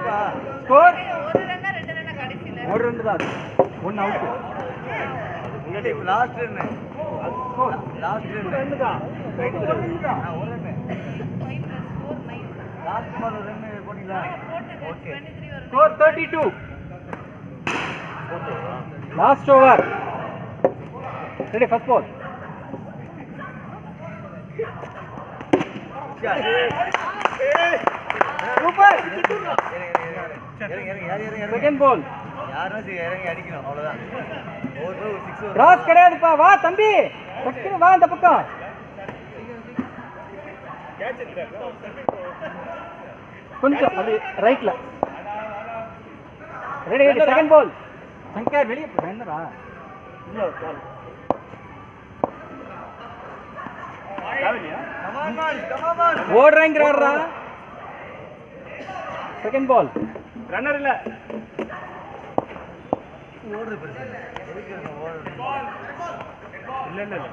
Score ஒரு ரன்னா ரெண்டு ரன்னா கடைசில ஒரு ரன் தான் 1 அவுட் இங்கடி லாஸ்ட் ரன் லாஸ்ட் ரன் தான் ஒரு ரன் தான் 5 + 4 9 லாஸ்ட் பால் ரன் போடிங்களா ஓகே 23 வரும் score 32 last over ready first ball super second ball யாரும் இறங்கி அடிக்கணும் அவ்வளவுதான் ஒரு 6 கிராஸ் கிடையாதுப்பா வா தம்பி டக்குனு வா இந்த பக்கம் கொஞ்சம் அது ரைட்ல ready ready second ball Shankar வெளியே வேண்டடா இல்ல பால் ஓடுறேங்கிறாரா செகண்ட் பால் ரன்னர் இல்ல ஓடுது பிரச்சனை இல்ல இல்ல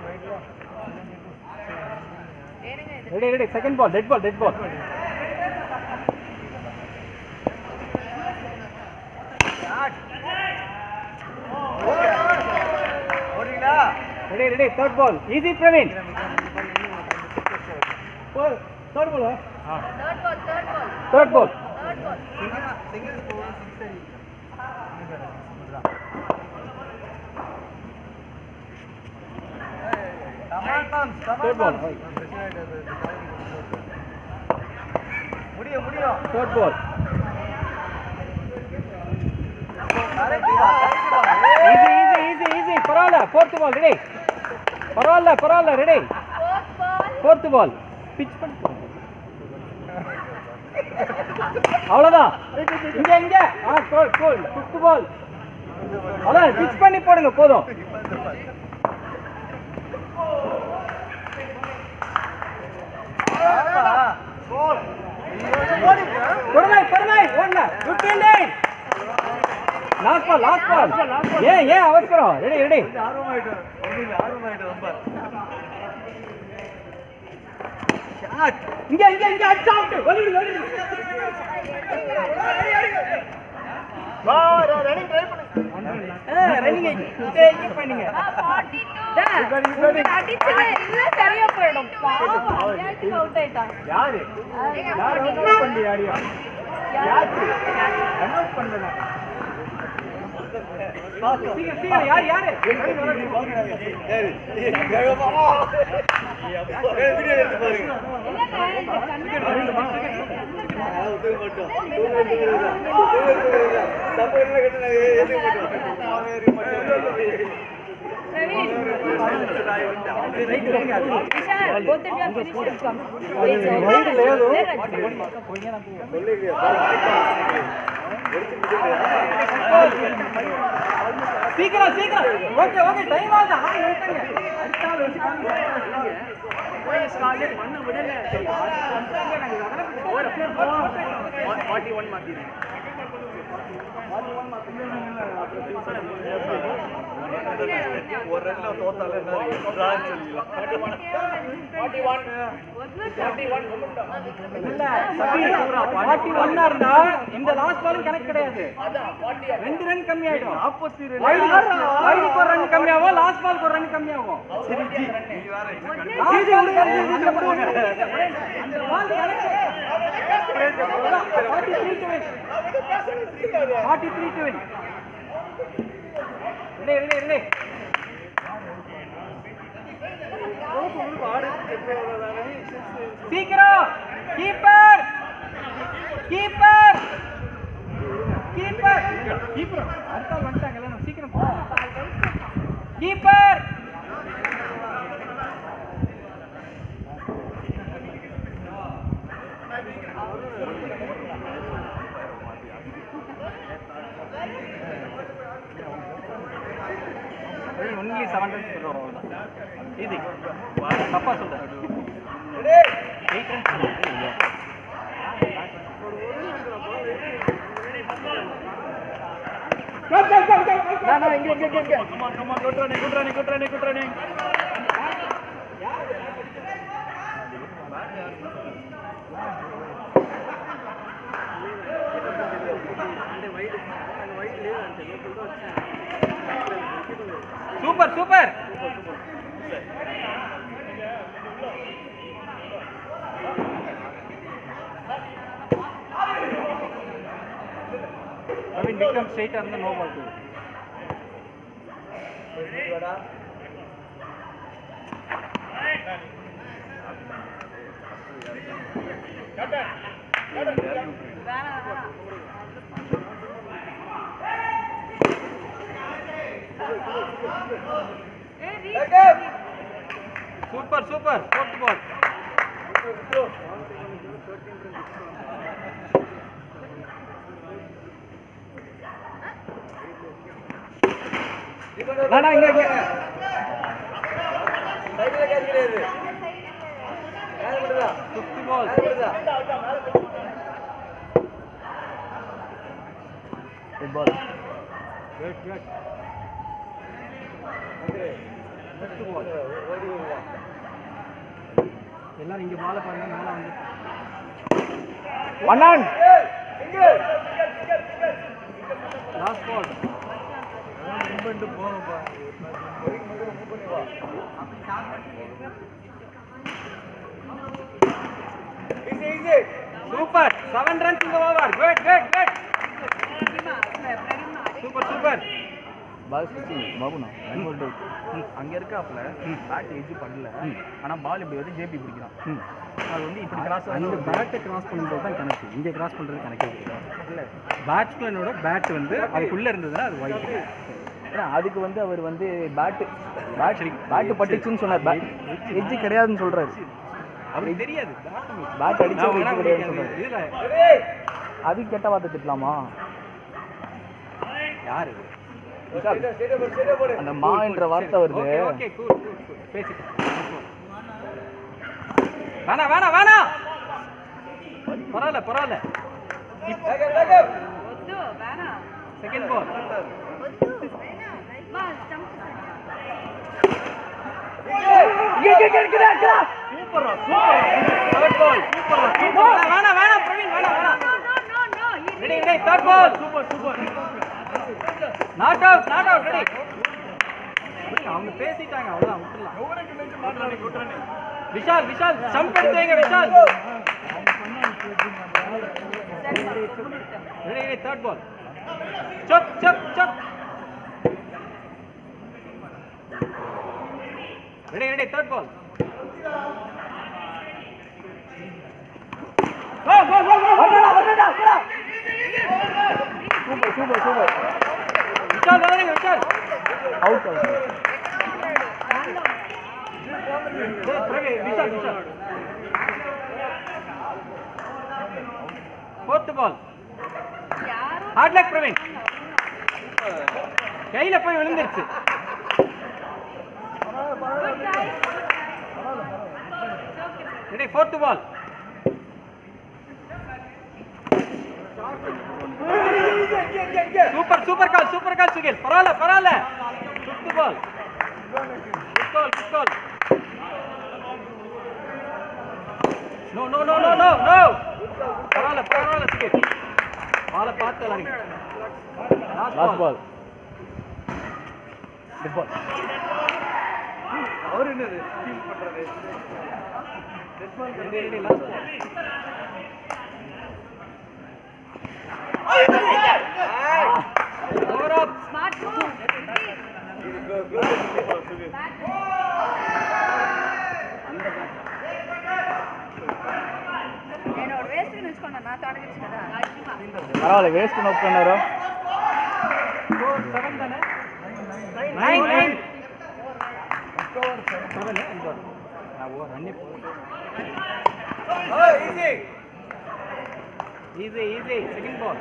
ஏனுங்க இது ready ready second ball dead ball ஓடிங்களா ready ready third ball easy Praveen third ball third ball single score 6 third ball முடியும் தேர்ட் பால் ஈஸி பரவாயில்ல ஃபோர்த் பால் ரெடி பரவாயில்ல ரெடி ஃபோர்த் பால் பிச் பண்ணி அவ்வளவுதான் இங்க கோல் ஃபிஃப்த் பால் அதான் பிச் பண்ணி போடுங்க போதும் பொறுமை ஓடல குட் ஃபீல்டிங் லாஸ்ட் பால் ஏன் அவசரம் ரெடி ஆர்வமாயிட்டு ரொம்ப ஷாட் இங்க அடிச்சு அவுட் ஓடிடு வா ரன்னிங் ட்ரை பண்ணு ரன்னிங் இங்க பண்ணுங்க 42 அடிச்சல இல்ல சரியா போய்டும் பாவம் யாருக்கு அவுட் ஆயிட்டா யாரு அவுட் பண்ணி யாரியா யாரு அனௌன்ஸ் பண்ணல சீக்கிரம் யாரு வீடியோ எடுத்து பாருங்க சீக்கிரம் ஓகே டைம் ஆகுது பண்ண விடல 41 மாத்தினேன் ஒரு ரன்ல தோத்தால என்ன பிரான்ச் சொல்லிடலாம் 41 இருந்தா இந்த லாஸ்ட் பாலும் கணக்கு கிடையாது 2 ரன் கம்மி ஆயிடும் 42 வைடுக்கு ஒரு ரன் கம்மியாகும் லாஸ்ட் பாலுக்கு ஒரு ரன் கம்மியாகும் சரி ஜி நீ வேற அந்த பால் கணக்கு 43 to win ரெடி சீக்கிரம் கீப்பர் அடுத்த வந்துட்டாங்கல்ல நம்ம சீக்கிரம் கீப்பர் only 7 runs easy தப்பா சொல்றேன் 8 runs no இங்க come on good running super super Praveen become straight on the no ball too. Super, super, fourth ball. Nana, inga inga. Side catch கிடையாது. மேல விடுடா. Fifth ball. மேல விடுடா. Good ball. Good, good. Fifth ball. எல்லாரும் இங்க பால் பண்ணா மேல வந்து. வண்ணன். இங்க. Last ball. மும்பண்டு போறோம்பா. Easy. Super. 7 runs in the over. Good, good, good. Super. பால் ஸ்விட்சிங் பாபுண்ணா அங்க இருக்காப்ல பேட் எஜ் பண்ணல ஆனா பால் இப்படி வந்து ஜேபி பிடிக்கிறான் அது வந்து இப்படி கிராஸ் அந்த பேட்டை கிராஸ் பண்ணும்போது தான் கணக்கு இங்கே கிராஸ் பண்ணுறது கணக்கே இல்லை பேட்ஸ்மேனோட பேட் வந்து அதுக்குள்ளே இருந்ததுன்னா அது ஒயிட் ஏன்னா அதுக்கு வந்து அவர் வந்து பேட்டு பட்டுச்சுன்னு சொன்னார் எஜ்ஜு கிடையாதுன்னு சொல்றாரு அவருக்கு தெரியாது பேட் அடிச்சு எஜ்ஜு கிடையாதுன்னு சொல்றாரு அதுக்கு கெட்ட வார்த்தை திட்டலாமா யாரு அந்த மா என்ற வார்த்தை வருது ஓகே கூல் பேசிட்டு வேணாம் பரவாயில்ல செகண்ட் பால் வேணாம் பிரவீன் வேணாம் third ball super not out ready அவங்க பேசிட்டாங்க அவ்வளவுதான் விட்டுறலாம் விஷால் ஜம்ப் எடுத்தேங்க விஷால் ரெடி தேர்ட் பால் சப் ready third ball super Vishal out Vishal fourth ball hard luck Praveen கையில போய் விழுந்துருச்சு ரெடி fourth ball சூப்பர் கால் சுகில் பரவாயில்ல fifth ball good call no பரவாயில்ல சுகில் பால பார்த்து விளையாடுங்க லாஸ்ட் பால் குட் பால் அவர் என்னது ஃபீல் பண்றது dead ball ready last ball Smart move. என்னோட வேஸ்ட் நினைச்சுக்கோங்க நான் தொடங்கிட்டேன் பரவாயில்ல வேஸ்ட் நோட் பண்ணாரோ 7 தானே 9 நான் over run easy second ball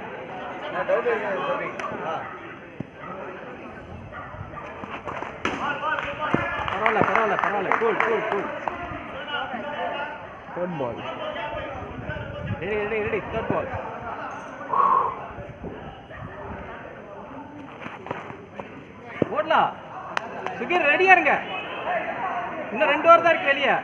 நான் டவுட் சொல்றேன் பரவாயில்ல cool third ball ready third ball ஓடலாம் சுகீர் ரெடியா இருங்க இன்னும் 2 ஓவர் தான் இருக்கு வெளியே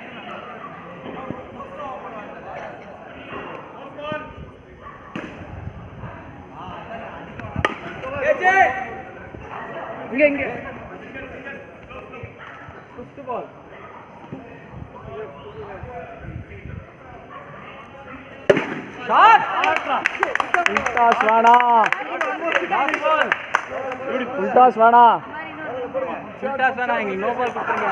இங்க Fifth ball. Shot. உல்டாஸ் வேணா Last ball. உல்டாஸ் வேணா Full-toss வேணா எங்களுக்கு no ball கொடுத்துருங்க.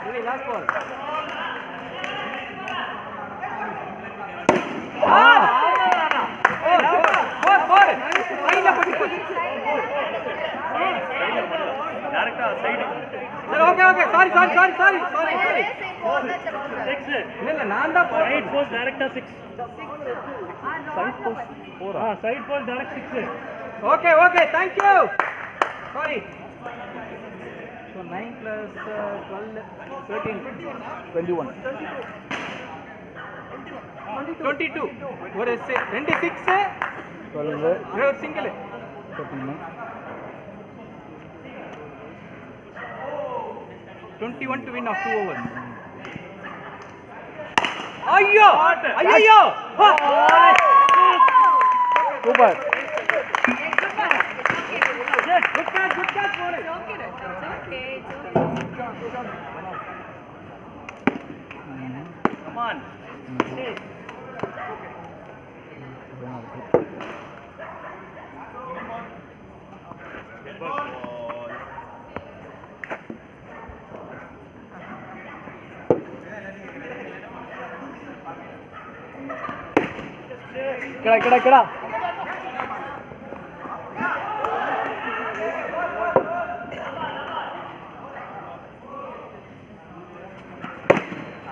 சரி last ball. Four. Side-ல போட்டு. டேரக்டா சைடு சரி ஓகே சாரி இல்ல நான் தான் ரைட் போஸ்ட் டைரக்டா 6 side post 4 side post direct 6 okay thank you sorry so 9 plus 12 13 21 22 ஒரு ரெண்டு 6 12 ஒரு single 13 21 to win of 2 overs. ஐயோ சூப்பர் good catch போடு come on kara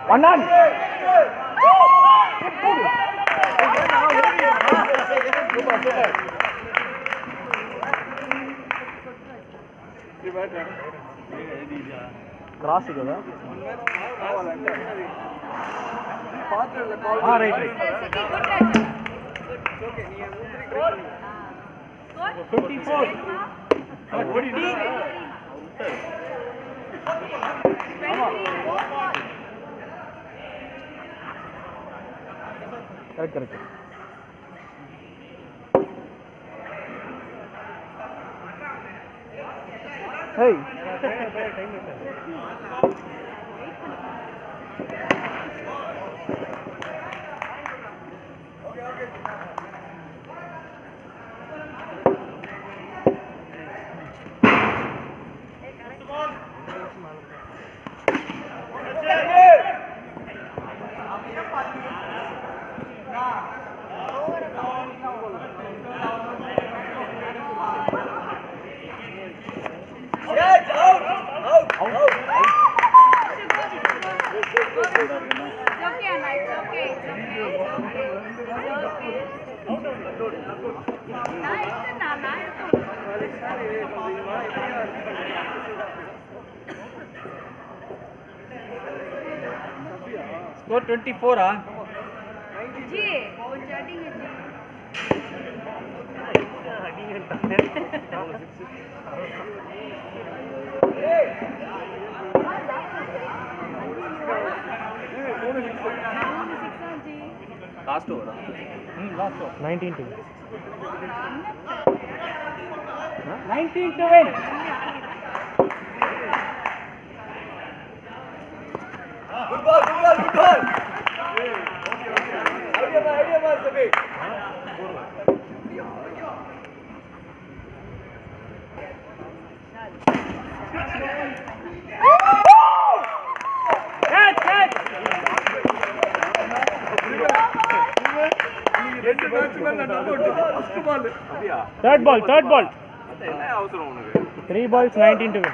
Vannan cross இதா ரைட் Okay, நீ 24. 20 கரெக்ட் ஹேய் Score 24 ah. जी वो chatting है जी last ஓவரா Last over. 19 to 19 to win. Good ball. Idea man, Sabir. Catch. ரெண்டு batsman நான் doubt first ball அப்படியே third ball என்ன அவசரம் உனக்கு 3 balls 19 to win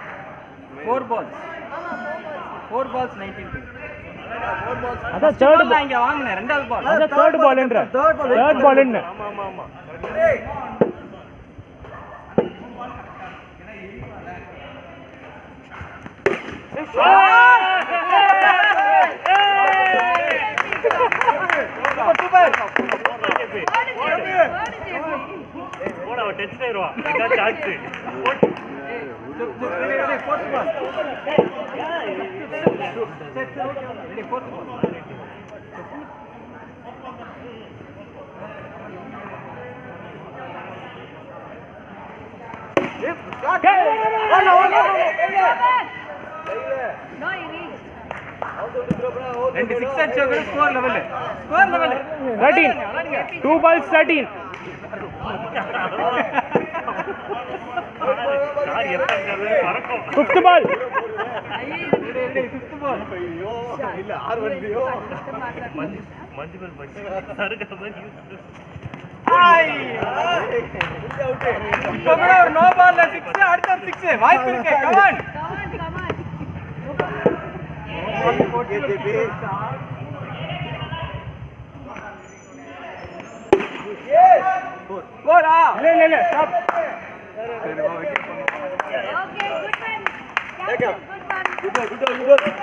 4 balls. 4 balls 19 to win. அதான் third ball நான் இங்க வாங்குனேன் ரெண்டாவது பால். அதான் third ball என்ற third ball என்ன ஆமா போடா டச் ஆயிருவா இதான் chance Fourth ball. Ready, fourth ball. No, you need. ரெண்டு 6 அடிச்சா கூட score level 13 2 balls 13 fifth ball fifth ball இல்ல 6 வண்டியோ இப்போ கூட ஒரு நோ பால்ல 6 அடுத்த 6 வாய்ப்பு இருக்கு கமான் Come on. போடா இல்ல stop Okay, good one. Captain, good one.